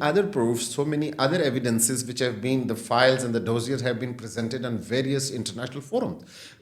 other proofs, so many other evidences which have been, the files and the dossiers have been presented on various international forums.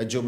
جو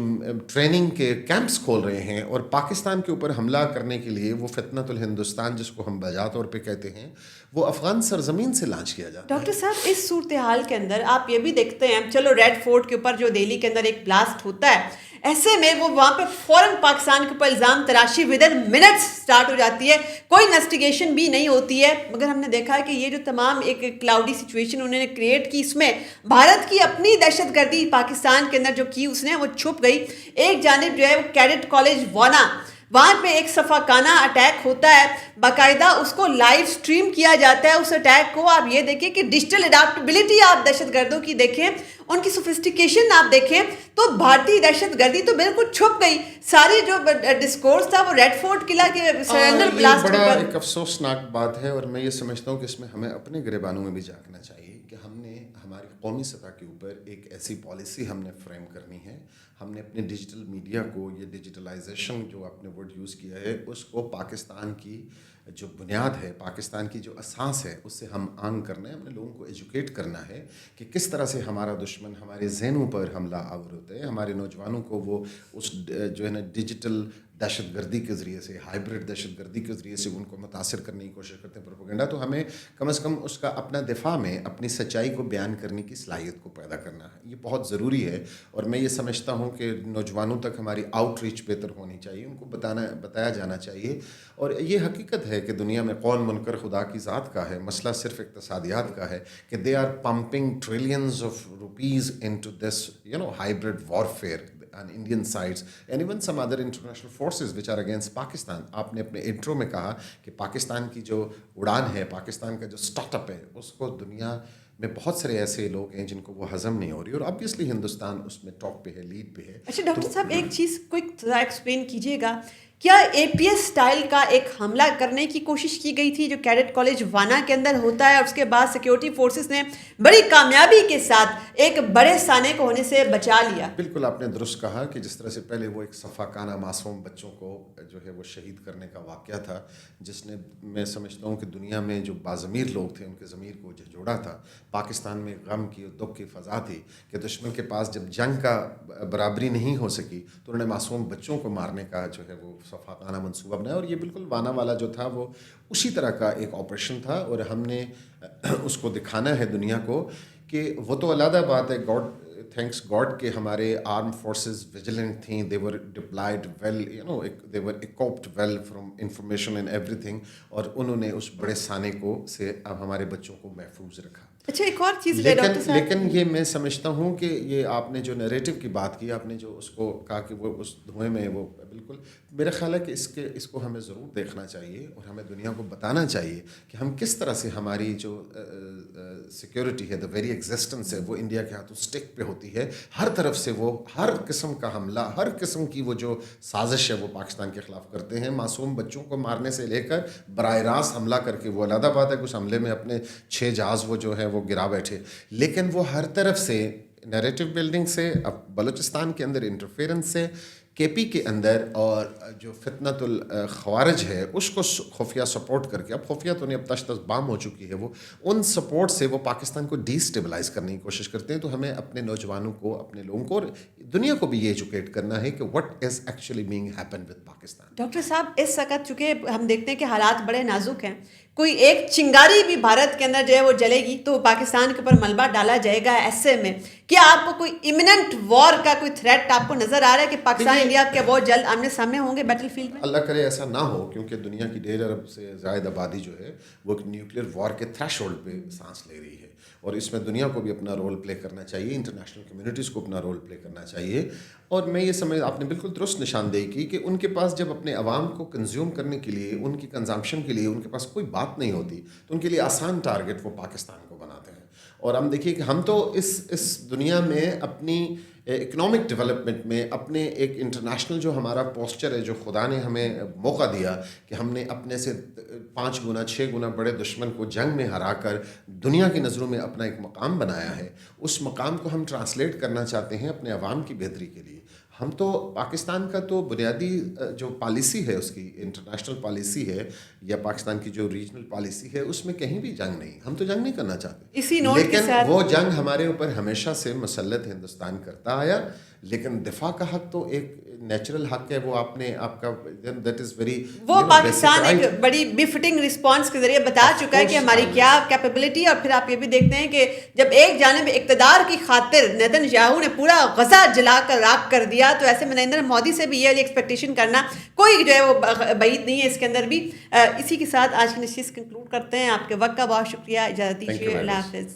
training کے campus کھول رہے ہیں اور پاکستان کے اوپر حملہ کرنے کے لیے وہ فتنۃ الہندوستان جس کو ہم بجا طور پہ کہتے ہیں وہ افغان سرزمین سے لانچ کیا جاتا ہے. ڈاکٹر صاحب اس صورتحال کے اندر آپ یہ بھی دیکھتے ہیں چلو ریڈ فورٹ کے اوپر جو دہلی کے اندر ایک بلاسٹ ہوتا ہے ایسے میں وہ وہاں پہ فوراً پاکستان کے اوپر الزام تراشی ودن منٹس سٹارٹ ہو جاتی ہے, کوئی انویسٹیگیشن بھی نہیں ہوتی ہے. مگر ہم نے دیکھا ہے کہ یہ جو تمام ایک کلاؤڈی سچویشن انہوں نے کریٹ کی اس میں بھارت کی اپنی دہشت گردی پاکستان کے اندر جو کی اس نے وہ چھپ گئی. ایک جانب جو ہے وہ کیڈٹ کالج وانا وہاں پہ ایک صفاقانہ اٹیک ہوتا ہے, باقاعدہ اس کو لائیو سٹریم کیا جاتا ہے. اس اٹیک کو آپ یہ دیکھیں کہ ڈیجیٹل اڈاپٹیبلٹی آپ دہشت گردوں کی دیکھیں, ان کی سوفسٹیکیشن آپ دیکھیں تو بھارتی دہشت گردی تو بالکل چھپ گئی. ساری جو ڈسکورس تھا وہ ریڈ فورٹ قلعہ کے سرنڈر بلاسٹ بڑا پر. ایک افسوسناک بات ہے اور میں یہ سمجھتا ہوں کہ اس میں ہمیں اپنے گریبانوں میں بھی جھانکنا چاہیے کہ ہم نے ہماری قومی سطح کے اوپر ایک ایسی پالیسی ہم نے فریم کرنی ہے. ہم نے اپنے ڈیجیٹل میڈیا کو, یہ ڈیجیٹلائزیشن جو آپ نے ورڈ یوز کیا ہے, اس کو پاکستان کی جو بنیاد ہے, پاکستان کی جو اساس ہے, اس سے ہم آنگ کرنا ہے. ہم نے لوگوں کو ایجوکیٹ کرنا ہے کہ کس طرح سے ہمارا دشمن ہمارے ذہنوں پر حملہ آور ہوتا ہے. ہمارے نوجوانوں کو وہ اس جو ہے نا ڈیجیٹل دہشت گردی کے ذریعے سے, ہائبرڈ دہشت گردی کے ذریعے سے ان کو متاثر کرنے کی کوشش کرتے ہیں پروپیگنڈا. تو ہمیں کم از کم اس کا اپنا دفاع میں اپنی سچائی کو بیان کرنے کی صلاحیت کو پیدا کرنا ہے. یہ بہت ضروری ہے اور میں یہ سمجھتا ہوں کہ نوجوانوں تک ہماری آؤٹ ریچ بہتر ہونی چاہیے, ان کو بتایا جانا چاہیے. اور یہ حقیقت ہے کہ دنیا میں قول منکر خدا کی ذات کا ہے. مسئلہ صرف اقتصادیات کا ہے کہ they are pumping trillions of rupees into this hybrid warfare on Indian sides and even some other international forces which are against Pakistan. آپ نے اپنے انٹرو میں کہا کہ پاکستان کی جو اڑان ہے, پاکستان کا جو اسٹارٹ اپ ہے, اس کو دنیا میں بہت سارے ایسے لوگ ہیں جن کو وہ ہضم نہیں ہو رہی, اور آبویسلی ہندوستان اس میں ٹاپ پہ ہے, لیڈ پہ ہے. اچھا ڈاکٹر صاحب ایک چیز کوئک ایکسپلین کیجیے گا, کیا اے پی ایس اسٹائل کا ایک حملہ کرنے کی کوشش کی گئی تھی جو کیڈٹ کالج وانا کے اندر ہوتا ہے, اور اس کے بعد سیکیورٹی فورسز نے بڑی کامیابی کے ساتھ ایک بڑے سانے کو ہونے سے بچا لیا؟ بالکل آپ نے درست کہا کہ جس طرح سے پہلے وہ ایک صفاقانہ معصوم بچوں کو جو ہے وہ شہید کرنے کا واقعہ تھا, جس نے میں سمجھتا ہوں کہ دنیا میں جو باضمیر لوگ تھے ان کے ضمیر کو جھنجھوڑا تھا. پاکستان میں غم کی اور دکھ کی فضا تھی کہ دشمن کے پاس جب جنگ کا برابری نہیں ہو سکی تو انہوں نے معصوم بچوں کو مارنے کا جو ہے وہ صفاقانہ منصوبہ بنایا. اور یہ بالکل وانا والا جو تھا وہ اسی طرح کا ایک آپریشن تھا, اور ہم نے اس کو دکھانا ہے دنیا کو کہ وہ تو علیحدہ بات ہے, گاڈ تھینکس گاڈ کہ ہمارے آرم فورسز ویجیلنٹ تھیں, they were deployed well, they were occupied well from information and everything, اور انہوں نے اس بڑے سانے کو سے اب ہمارے بچوں کو محفوظ رکھا. اچھا ایک اور چیز لیکن یہ میں سمجھتا ہوں کہ یہ آپ نے جو نیریٹو کی بات کی, آپ نے جو اس کو کہا کہ وہ اس دھوئیں میں وہ بالکل میرا خیال ہے کہ اس کو ہمیں ضرور دیکھنا چاہیے اور ہمیں دنیا کو بتانا چاہیے کہ ہم کس طرح سے ہماری جو سیکیورٹی ہے, دا ویری ایگزسٹنس ہے, وہ انڈیا کے ہاتھوں اسٹک پہ ہوتی ہے. ہر طرف سے وہ ہر قسم کا حملہ, ہر قسم کی وہ جو سازش ہے وہ پاکستان کے خلاف کرتے ہیں. معصوم بچوں کو مارنے سے لے کر براہ راست حملہ کر کے, وہ علیحدہ بات ہے کہ اس حملے میں اپنے 6 جہاز وہ جو ہے وہ گرا بیٹھے, لیکن وہ ہر طرف سے نیریٹو بلڈنگ سے, اب بلوچستان کے اندر انٹرفیرنس سے, کے پی کے اندر, اور جو فتنۃ الخوارج ہے اس کو خفیہ سپورٹ کر کے, اب خفیہ تو نہیں اب تش تش بام ہو چکی ہے, وہ ان سپورٹ سے وہ پاکستان کو ڈی اسٹیبلائز کرنے کی کوشش کرتے ہیں. تو ہمیں اپنے نوجوانوں کو, اپنے لوگوں کو اور دنیا کو بھی یہ ایجوکیٹ کرنا ہے کہ what is actually being happen with Pakistan. Doctor صاحب اس وقت چونکہ ہم دیکھتے ہیں کہ حالات بڑے نازک ہیں, کوئی ایک چنگاری بھی بھارت کے اندر جو ہے وہ جلے گی تو پاکستان کے اوپر ملبہ ڈالا جائے گا. ایسے میں کیا آپ کو کوئی امیوننٹ وار کا کوئی تھریٹ آپ کو نظر آ رہا ہے کہ پاکستان انڈیا کے بہت جلد آمنے سامنے ہوں گے بیٹل فیلڈ میں؟ اللہ کرے ایسا نہ ہو, کیونکہ دنیا کی 1.5 ارب سے زائد آبادی جو ہے وہ ایک نیوکلیر وار کے تھریش ہولڈ پہ سانس لے رہی ہے, اور اس میں دنیا کو بھی اپنا رول پلے کرنا چاہیے, انٹرنیشنل کمیونٹیز کو اپنا رول پلے کرنا چاہیے. اور میں یہ سمجھ, آپ نے بالکل درست نشاندہی کی کہ ان کے پاس جب اپنے عوام کو کنزیوم کرنے کے لیے, ان کی کنزمپشن کے لیے ان کے پاس کوئی بات نہیں ہوتی تو ان کے لیے آسان ٹارگٹ وہ پاکستان کو بناتے ہیں. اور ہم دیکھیے کہ ہم تو اس دنیا میں اپنی اکنامک ڈیولپمنٹ میں اپنے ایک انٹرنیشنل جو ہمارا پوسچر ہے, جو خدا نے ہمیں موقع دیا کہ ہم نے اپنے سے 5 گنا 6 گنا بڑے دشمن کو جنگ میں ہرا کر دنیا کی نظروں میں اپنا ایک مقام بنایا ہے, اس مقام کو ہم ٹرانسلیٹ کرنا چاہتے ہیں اپنے عوام کی بہتری کے لیے. ہم تو پاکستان کا تو بنیادی جو پالیسی ہے اس کی انٹرنیشنل پالیسی ہے یا پاکستان کی جو ریجنل پالیسی ہے اس میں کہیں بھی جنگ نہیں, ہم تو جنگ نہیں کرنا اسی چاہتے, نوٹ کے لیکن ساتھ وہ جنگ ہمارے اوپر ہمیشہ سے مسلط ہندوستان کرتا آیا, لیکن دفاع کا حق تو ایک نیچرل حق ہے, وہ آپ کا دیٹ از ویری, وہ پاکستان ایک بڑی بفٹنگ رسپانس کے ذریعے بتا چکا ہے کہ ہماری کیا کیپیبلٹی. اور پھر آپ یہ بھی دیکھتے ہیں کہ جب ایک جانب اقتدار کی خاطر نیتن یاہو نے پورا غزہ جلا کر راکھ کر دیا, تو ایسے میں نریندر مودی سے بھی یہ ایکسپیکٹیشن کرنا کوئی جو ہے وہ بعید نہیں ہے اس کے اندر بھی. اسی کے ساتھ آج کی نشست کنکلوڈ کرتے ہیں. آپ کے وقت کا بہت شکریہ, اجازت دیجیے, اللہ حافظ.